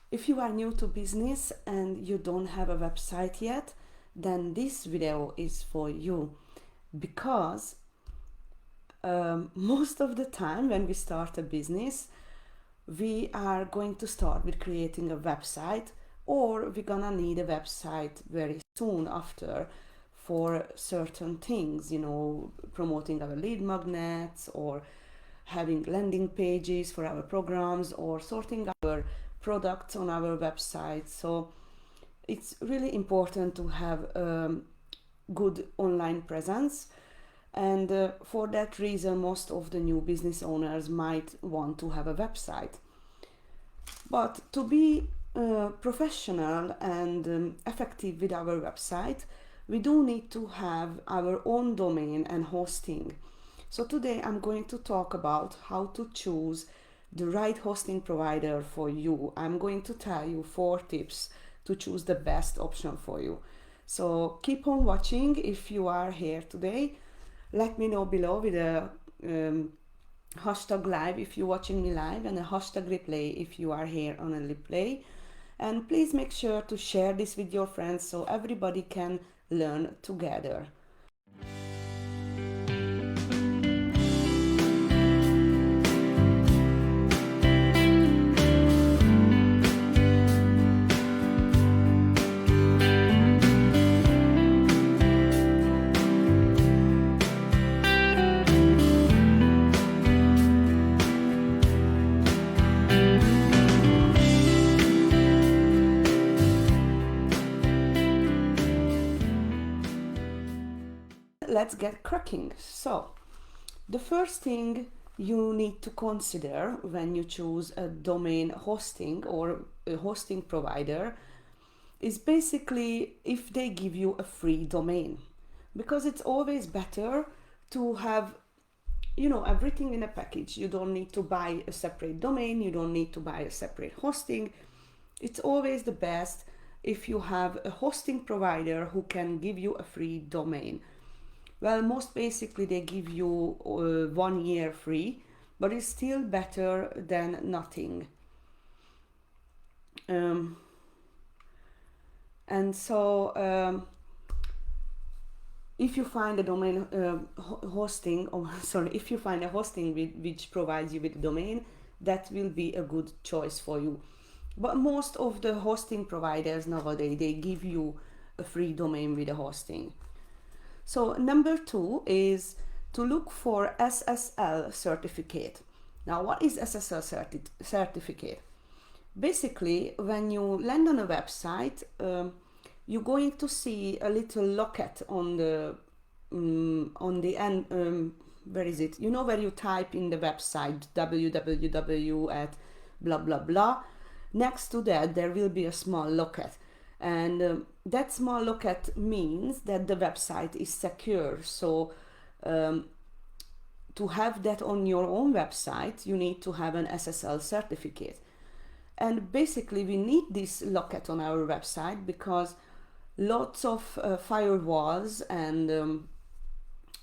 If you are new to business and you don't have a website yet, then this video is for you, because most of the time when we start a business, we are going to start with creating a website, or we're gonna need a website very soon after for certain things, promoting our lead magnets, or having landing pages for our programs, or sorting our products on our website. So it's really important to have good online presence, and for that reason most of the new business owners might want to have a website. But to be professional and effective with our website, we do need to have our own domain and hosting. So today I'm going to talk about how to choose the right hosting provider for you. I'm going to tell you 4 tips to choose the best option for you. So keep on watching if you are here today. Let me know below with a hashtag live if you're watching me live, and a hashtag replay if you are here on a replay. And please make sure to share this with your friends so everybody can learn together. Let's get cracking. So the first thing you need to consider when you choose a domain hosting or a hosting provider is basically if they give you a free domain, because it's always better to have everything in a package. You don't need to buy a separate domain, you don't need to buy a separate hosting. It's always the best if you have a hosting provider who can give you a free domain. Well, most basically they give you 1 year free, but it's still better than nothing. And so if you find a domain hosting, or sorry, if you find a hosting which provides you with a domain, that will be a good choice for you. But most of the hosting providers nowadays, they give you a free domain with a hosting. So number 2 is to look for SSL certificate. Now, what is SSL certificate? Basically, when you land on a website, you're going to see a little locket on the end. Where is it? You know where you type in the website www at blah blah blah. Next to that, there will be a small locket. And that small locket means that the website is secure. So to have that on your own website, you need to have an SSL certificate. And basically we need this locket on our website because lots of firewalls and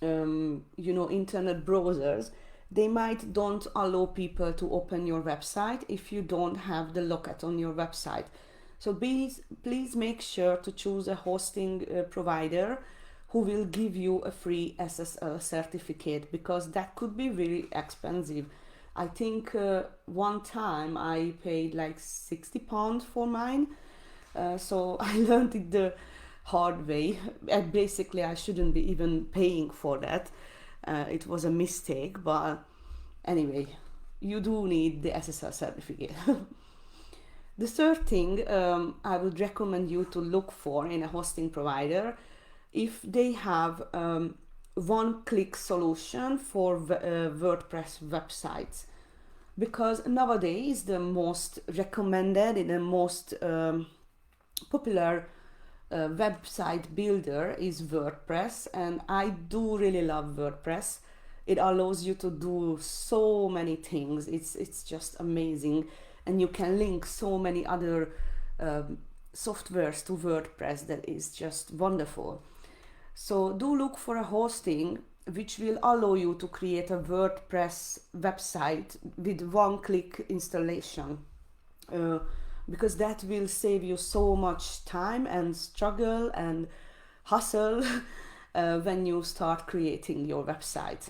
internet browsers, they might don't allow people to open your website if you don't have the locket on your website. So please make sure to choose a hosting provider who will give you a free SSL certificate, because that could be really expensive. I think one time I paid like £60 for mine. So I learned it the hard way. Basically, I shouldn't be even paying for that. It was a mistake, but anyway, you do need the SSL certificate. The third thing I would recommend you to look for in a hosting provider, if they have one-click solution for WordPress websites, because nowadays the most recommended and the most popular website builder is WordPress, and I do really love WordPress. It allows you to do so many things. It's just amazing, and you can link so many other softwares to WordPress that is just wonderful. So do look for a hosting which will allow you to create a WordPress website with one-click installation. because that will save you so much time and struggle and hustle when you start creating your website.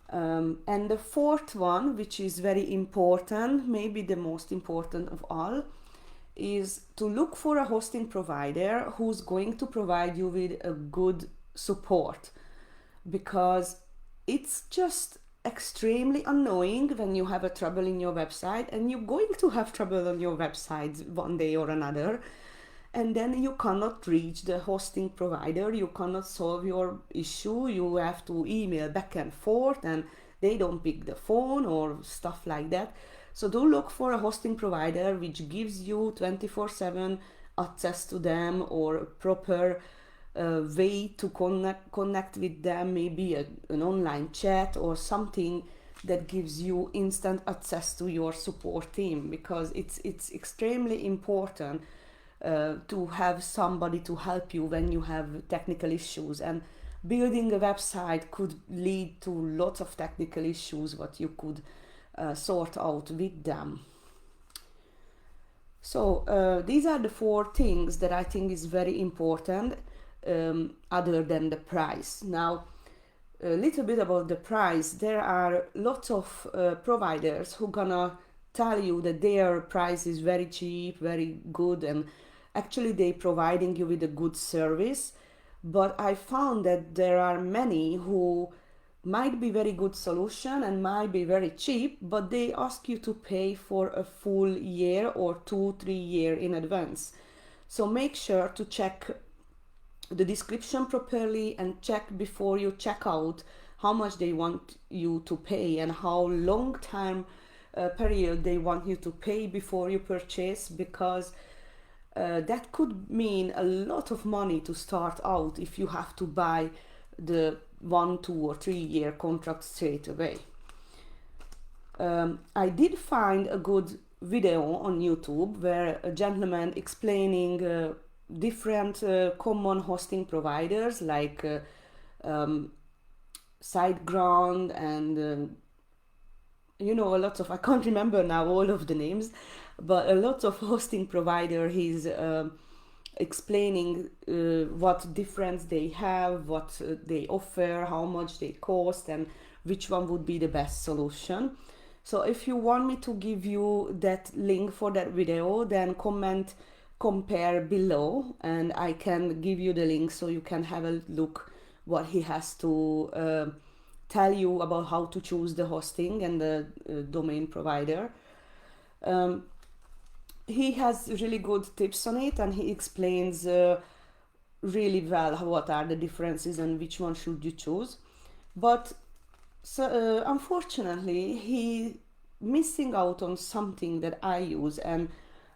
And the fourth one, which is very important, maybe the most important of all, is to look for a hosting provider who's going to provide you with a good support, because it's just extremely annoying when you have a trouble in your website, and you're going to have trouble on your website one day or another, and then you cannot reach the hosting provider, you cannot solve your issue, you have to email back and forth and they don't pick the phone or stuff like that. So do look for a hosting provider which gives you 24/7 access to them, or a proper way to connect with them, maybe an online chat or something that gives you instant access to your support team, because it's extremely important to have somebody to help you when you have technical issues. And building a website could lead to lots of technical issues what you could sort out with them. So these are the four things that I think is very important, other than the price. Now, a little bit about the price. There are lots of providers who gonna tell you that their price is very cheap, very good, and actually they providing you with a good service. But I found that there are many who might be very good solution and might be very cheap, but they ask you to pay for a full year or 2-3 year in advance. So make sure to check the description properly and check before you check out how much they want you to pay and how long time period they want you to pay before you purchase, because that could mean a lot of money to start out if you have to buy the 1, 2 or 3 year contract straight away. I did find a good video on YouTube where a gentleman explaining different common hosting providers like SiteGround and a lot of, I can't remember now all of the names, but a lot of hosting provider he's explaining what difference they have, what they offer, how much they cost, and which one would be the best solution. So if you want me to give you that link for that video, then comment compare below and I can give you the link so you can have a look what he has to tell you about how to choose the hosting and the domain provider. He has really good tips on it, and he explains really well what are the differences and which one should you choose. But unfortunately he missing out on something that I use, and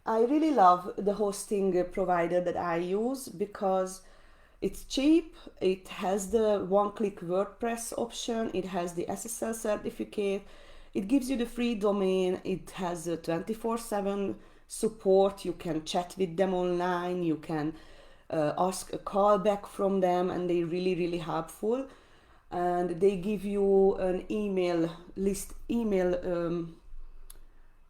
I really love the hosting provider that I use because it's cheap, it has the one-click WordPress option, it has the SSL certificate, it gives you the free domain, it has a 24/7 support, you can chat with them online, you can ask a call back from them, and they're really helpful. And they give you an email list,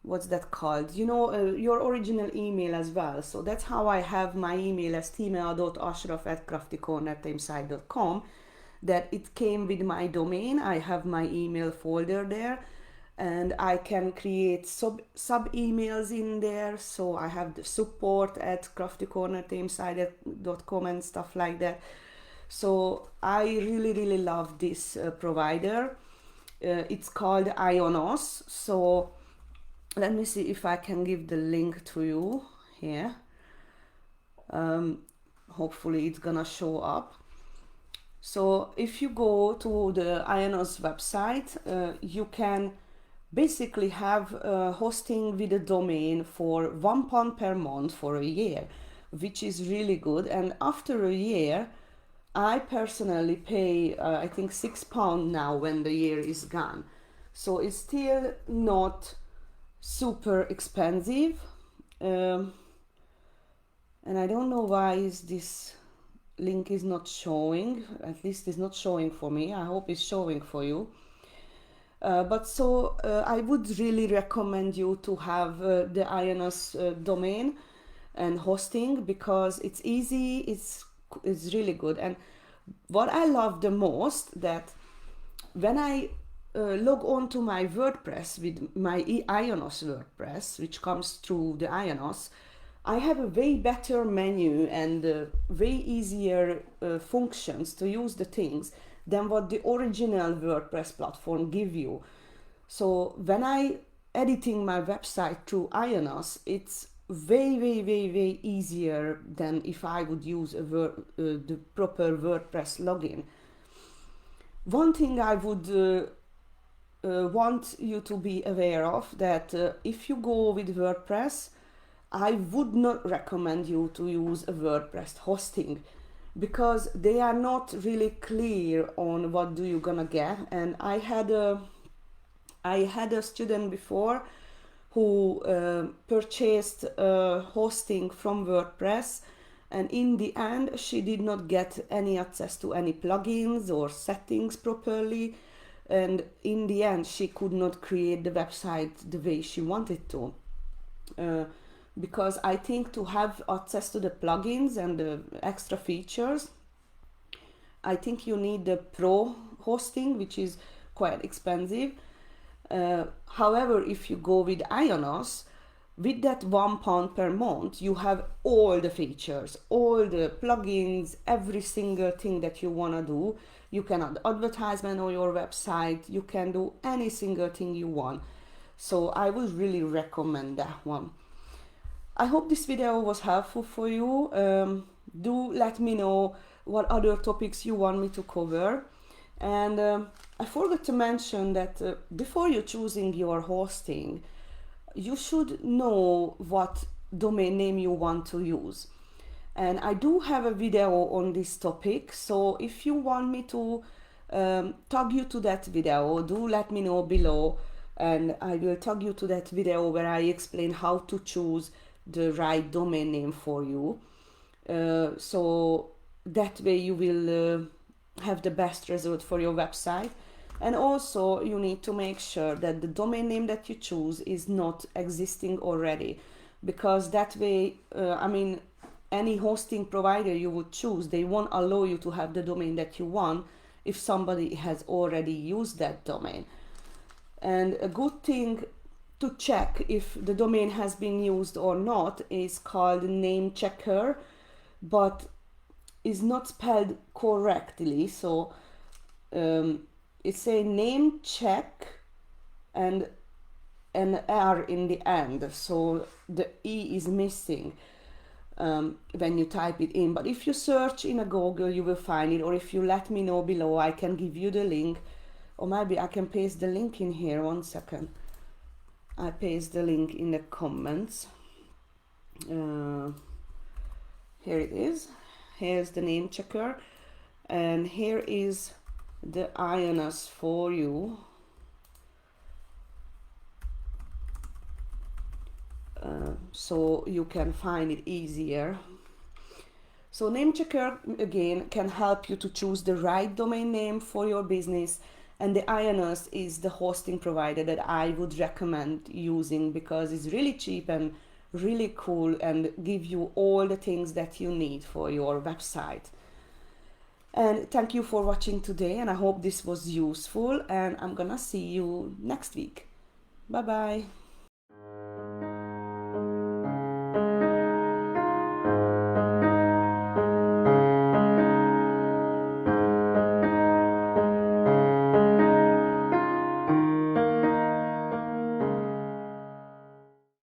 what's that called, your original email as well. So that's how I have my email as tmail.ashraf@craftycornertamesite.com, that it came with my domain. I have my email folder there, and I can create sub emails in there. So I have the support at craftycornertamesite.com and stuff like that. So I really love this provider. It's called Ionos. So let me see if I can give the link to you here. Hopefully it's gonna show up. So if you go to the Ionos website, you can basically have hosting with a domain for £1 per month for a year, which is really good. And after a year, I personally pay I think £6 now when the year is gone. So it's still not super expensive, and I don't know why this link is not showing. At least it's not showing for me. I hope it's showing for you. I would really recommend you to have the IONOS domain and hosting, because it's easy, it's really good. And what I love the most, that when I log on to my WordPress with my IONOS WordPress, which comes through the IONOS, I have a way better menu and way easier functions to use the things than what the original WordPress platform give you. So when I editing my website through IONOS, it's way easier than if I would use the proper WordPress login. One thing I would want you to be aware of, that if you go with WordPress, I would not recommend you to use a WordPress hosting, because they are not really clear on what do you gonna get. And I had a student before who purchased hosting from WordPress, and in the end she did not get any access to any plugins or settings properly, and in the end she could not create the website the way she wanted to. Because I think to have access to the plugins and the extra features, I think you need the pro hosting, which is quite expensive. However, if you go with IONOS, with that £1 per month, you have all the features, all the plugins, every single thing that you want to do. You can add advertisement on your website, you can do any single thing you want. So I would really recommend that one. I hope this video was helpful for you. Do let me know what other topics you want me to cover. And I forgot to mention that before you choosing your hosting, you should know what domain name you want to use. And I do have a video on this topic, so if you want me to tag you to that video, do let me know below, and I will tag you to that video where I explain how to choose the right domain name for you. So that way you will have the best result for your website. And also you need to make sure that the domain name that you choose is not existing already, because that way any hosting provider you would choose, they won't allow you to have the domain that you want if somebody has already used that domain. And a good thing to check if the domain has been used or not is called name checker, but is not spelled correctly. So it's a name check and an R in the end, so the E is missing when you type it in. But if you search in a Google, you will find it, or if you let me know below, I can give you the link, or maybe I can paste the link in here. 1 second, I paste the link in the comments. Here it is. Here's the name checker, and here is the IONOS for you. So you can find it easier. So name checker again can help you to choose the right domain name for your business, and the IONOS is the hosting provider that I would recommend using, because it's really cheap and really cool and give you all the things that you need for your website. And thank you for watching today, and I hope this was useful, and I'm gonna see you next week. Bye bye.